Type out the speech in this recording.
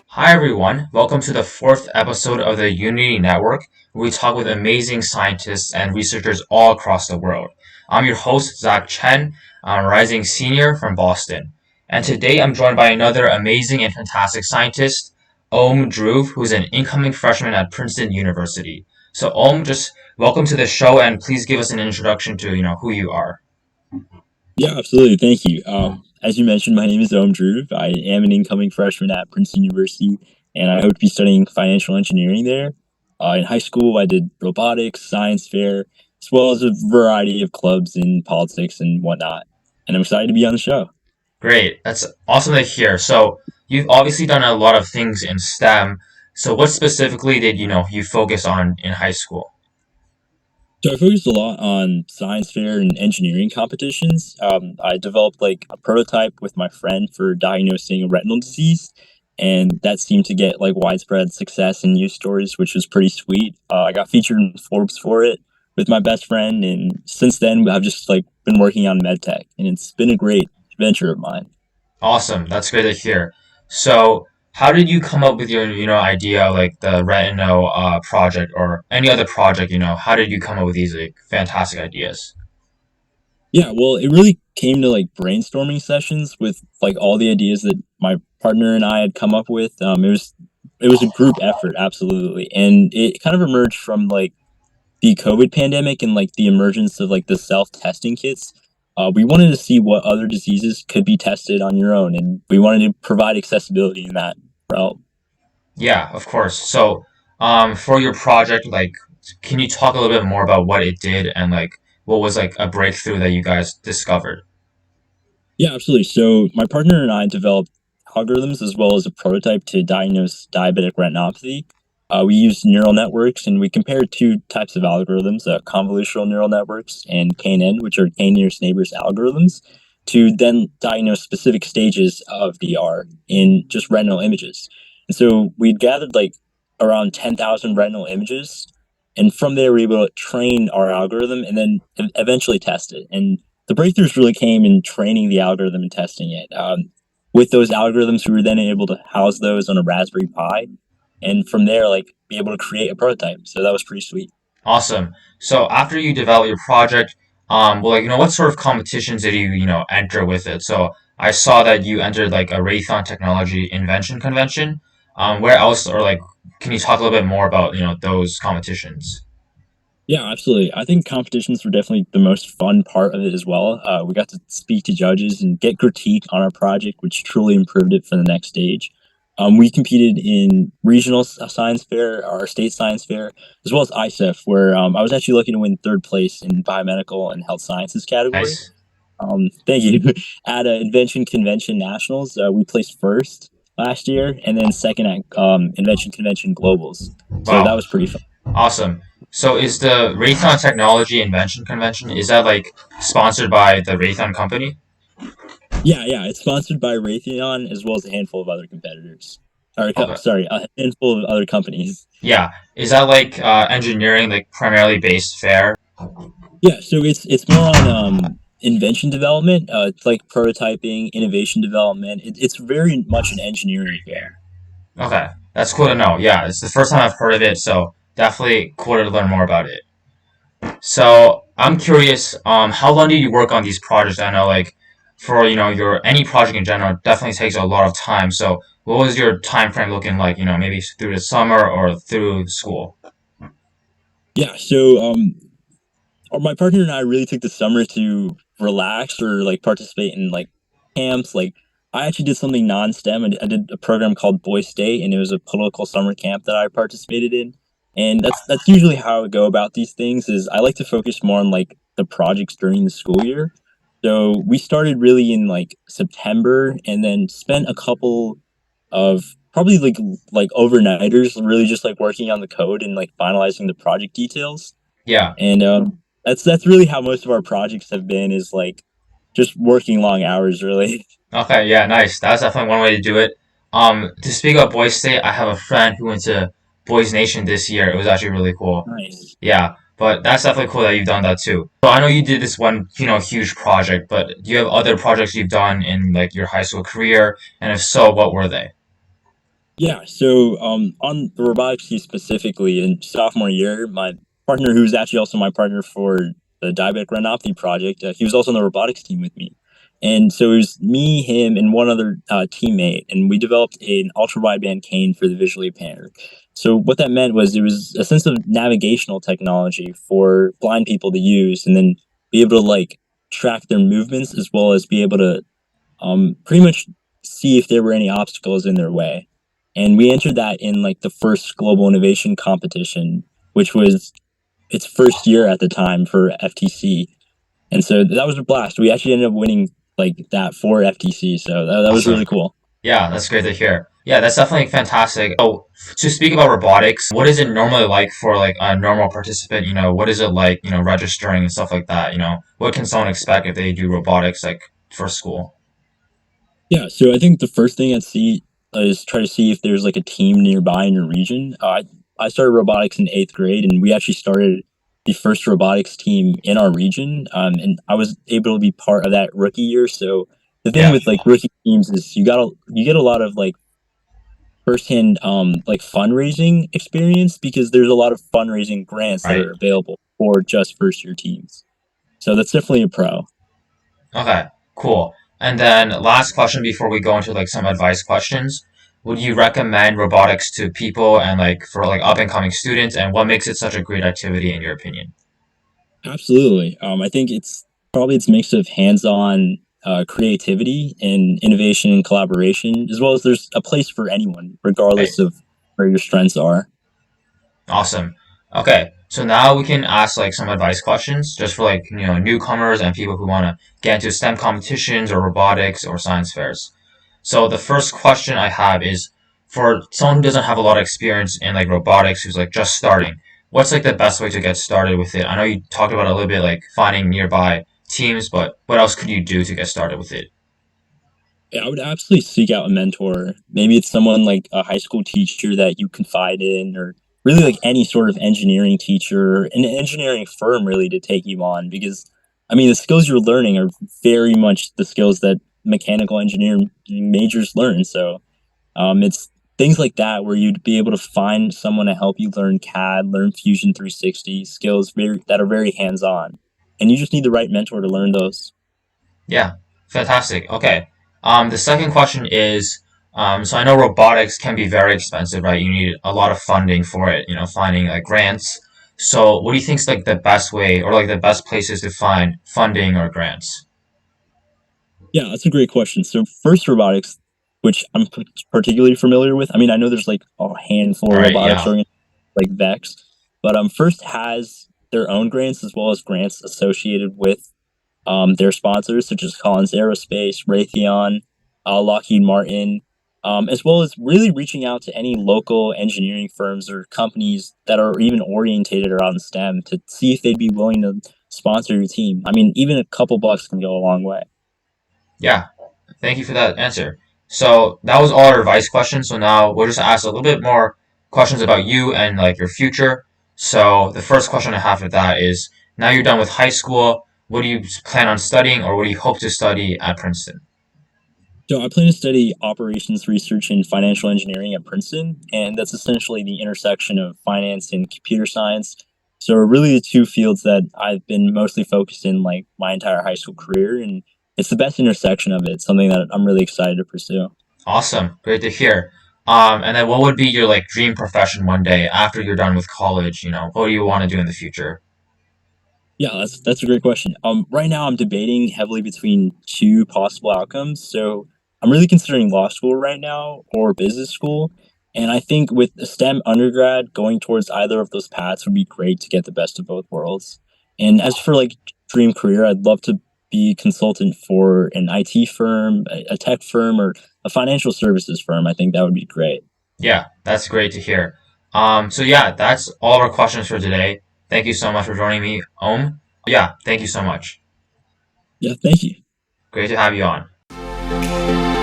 Hi everyone, welcome to the fourth episode of the Unity Network, where we talk with amazing scientists and researchers all across the world. I'm your host, Zach Chen. I'm a rising senior from Boston. And today I'm joined by another amazing and fantastic scientist, Dhruv, who's an incoming freshman at Princeton University. So just welcome to the show and please give us an introduction to, who you are. Yeah, absolutely. Thank you. As you mentioned, my name is Dhruv. I am an incoming freshman at Princeton University, and I hope to be studying financial engineering there. In high school, I did robotics, science fair, as well as a variety of clubs in politics and whatnot. And I'm excited to be on the show. Great. That's awesome to hear. So you've obviously done a lot of things in STEM. So what specifically did you focus on in high school? So I focused a lot on science fair and engineering competitions. I developed like a prototype with my friend for diagnosing a retinal disease, and that seemed to get like widespread success and news stories, which was pretty sweet. I got featured in Forbes for it with my best friend, and since then I've just like been working on medtech, and it's been a great adventure of mine. Awesome. That's great to hear. So how did you come up with your, idea like the Retinol project or any other project, how did you come up with these like fantastic ideas? Yeah, well, it really came to like brainstorming sessions with like all the ideas that my partner and I had come up with. It was a group effort, absolutely, and it kind of emerged from like the COVID pandemic and like the emergence of like the self testing kits. We wanted to see what other diseases could be tested on your own, and we wanted to provide accessibility in that realm. Yeah, of course. So for your project, like can you talk a little bit more about what it did and like what was like a breakthrough that you guys discovered? Yeah, absolutely. So my partner and I developed algorithms as well as a prototype to diagnose diabetic retinopathy. We used neural networks and we compared two types of algorithms, convolutional neural networks and KNN, which are K nearest neighbors algorithms, to then diagnose specific stages of DR in just retinal images. And so we'd gathered like around 10,000 retinal images. And from there, we were able to train our algorithm and then eventually test it. And the breakthroughs really came in training the algorithm and testing it. With those algorithms, we were then able to house those on a Raspberry Pi, and from there, like be able to create a prototype. So that was pretty sweet. Awesome. So after you develop your project, well, like, what sort of competitions did you, enter with it? So I saw that you entered like a Raytheon Technology Invention Convention. Where else, or like, can you talk a little bit more about, those competitions? Yeah, absolutely. I think competitions were definitely the most fun part of it as well. We got to speak to judges and get critique on our project, which truly improved it for the next stage. We competed in regional science fair, our state science fair, as well as ISEF, where I was actually lucky to win third place in biomedical and health sciences category. Nice. Thank you. At Invention Convention Nationals, we placed first last year, and then second at Invention Convention Globals. So that Wow. was pretty fun. Awesome. So is the Raytheon Technology Invention Convention, is that like sponsored by the Raytheon company? Yeah, yeah, it's sponsored by Raytheon as well as a handful of other competitors. Or, Okay. sorry, a handful of other companies. Yeah. Is that like engineering, like primarily based fair? Yeah, so it's more on invention development. It's like prototyping, innovation development. It's very much an engineering fair. Okay. That's cool to know. Yeah, it's the first time I've heard of it, so definitely cool to learn more about it. So I'm curious, how long do you work on these projects? I know like for your any project in general it definitely takes a lot of time. So what was your time frame looking like, maybe through the summer or through school? Yeah, so my partner and I really took the summer to relax or like participate in like camps. Like I actually did something non-STEM. I did a program called Boy State, and it was a political summer camp that I participated in. And that's usually how I would go about these things. Is I like to focus more on like the projects during the school year. So we started really in like September, and then spent a couple of probably like overnighters, really just like working on the code and like finalizing the project details. Yeah. And that's really how most of our projects have been, is like just working long hours really. Okay, yeah, nice. That's definitely one way to do it. To speak of Boys State, I have a friend who went to Boys Nation this year. It was actually really cool. Nice. Yeah. But that's definitely cool that you've done that too. So I know you did this one, huge project, but do you have other projects you've done in like your high school career? And if so, what were they? Yeah, so on the robotics team specifically, in sophomore year, my partner, who's actually also my partner for the diabetic retinopathy project, he was also on the robotics team with me. And so it was me, him, and one other teammate, and we developed an ultra wideband cane for the visually impaired. So what that meant was it was a sense of navigational technology for blind people to use, and then be able to like track their movements as well as be able to pretty much see if there were any obstacles in their way. And we entered that in like the first global innovation competition, which was its first year at the time for FTC. And so that was a blast. We actually ended up winning like that for FTC. So that was Awesome. really cool. Yeah, that's great to hear. Yeah, that's definitely fantastic. Oh, to speak about robotics, what is it normally like for like a normal participant? What is it like, registering and stuff like that? What can someone expect if they do robotics like for school? Yeah, so I think the first thing I'd see is try to see if there's like a team nearby in your region. I started robotics in eighth grade, and we actually started the first robotics team in our region, and I was able to be part of that rookie year. So the thing Yeah, with like rookie teams is you get a lot of like firsthand like fundraising experience because there's a lot of fundraising grants that right. are available for just first year teams. So that's definitely a pro. Okay, cool. And then last question before we go into like some advice questions. Would you recommend robotics to people and like for like up and coming students, and what makes it such a great activity in your opinion? Absolutely. I think it's probably its mix of hands-on creativity and innovation and collaboration, as well as there's a place for anyone, Right. regardless of where your strengths are. Awesome. Okay, so now we can ask like some advice questions just for like, newcomers and people who want to get into STEM competitions or robotics or science fairs. So the first question I have is for someone who doesn't have a lot of experience in like robotics, who's like just starting, what's like the best way to get started with it? I know you talked about a little bit like finding nearby teams, but what else could you do to get started with it? Yeah, I would absolutely seek out a mentor. Maybe it's someone like a high school teacher that you confide in, or really like any sort of engineering teacher, an engineering firm really to take you on. Because, I mean, the skills you're learning are very much the skills that mechanical engineering majors learn. So it's things like that where you'd be able to find someone to help you learn CAD, learn Fusion 360 skills that are very hands on, and you just need the right mentor to learn those. Yeah, fantastic. Okay. The second question is, so I know robotics can be very expensive, right? You need a lot of funding for it, finding like grants. So what do you think is like the best way or like the best places to find funding or grants? Yeah, that's a great question. So first robotics, which I'm particularly familiar with. I mean, I know there's like a handful of Right, robotics yeah. organizations like Vex, but first has their own grants as well as grants associated with their sponsors, such as Collins Aerospace, Raytheon, Lockheed Martin, as well as really reaching out to any local engineering firms or companies that are even orientated around STEM to see if they'd be willing to sponsor your team. I mean, even a couple bucks can go a long way. Yeah. Thank you for that answer. So that was all our advice questions. So now we'll just ask a little bit more questions about you and like your future. So the first question I have for that is now you're done with high school, what do you plan on studying or what do you hope to study at Princeton? So I plan to study operations research and financial engineering at Princeton, and that's essentially the intersection of finance and computer science. So really the two fields that I've been mostly focused in like my entire high school career, and it's the best intersection of it. It's something that I'm really excited to pursue. Awesome. Great to hear. And then what would be your like dream profession one day after you're done with college? What do you want to do in the future? Yeah, that's a great question. Right now I'm debating heavily between two possible outcomes. So I'm really considering law school right now or business school. And I think with a STEM undergrad, going towards either of those paths would be great to get the best of both worlds. And as for like dream career, I'd love to be a consultant for an IT firm, a tech firm, or a financial services firm. I think that would be great. Yeah, that's great to hear. So yeah, that's all of our questions for today. Thank you so much for joining me, Om. Yeah, thank you so much. Yeah, thank you. Great to have you on.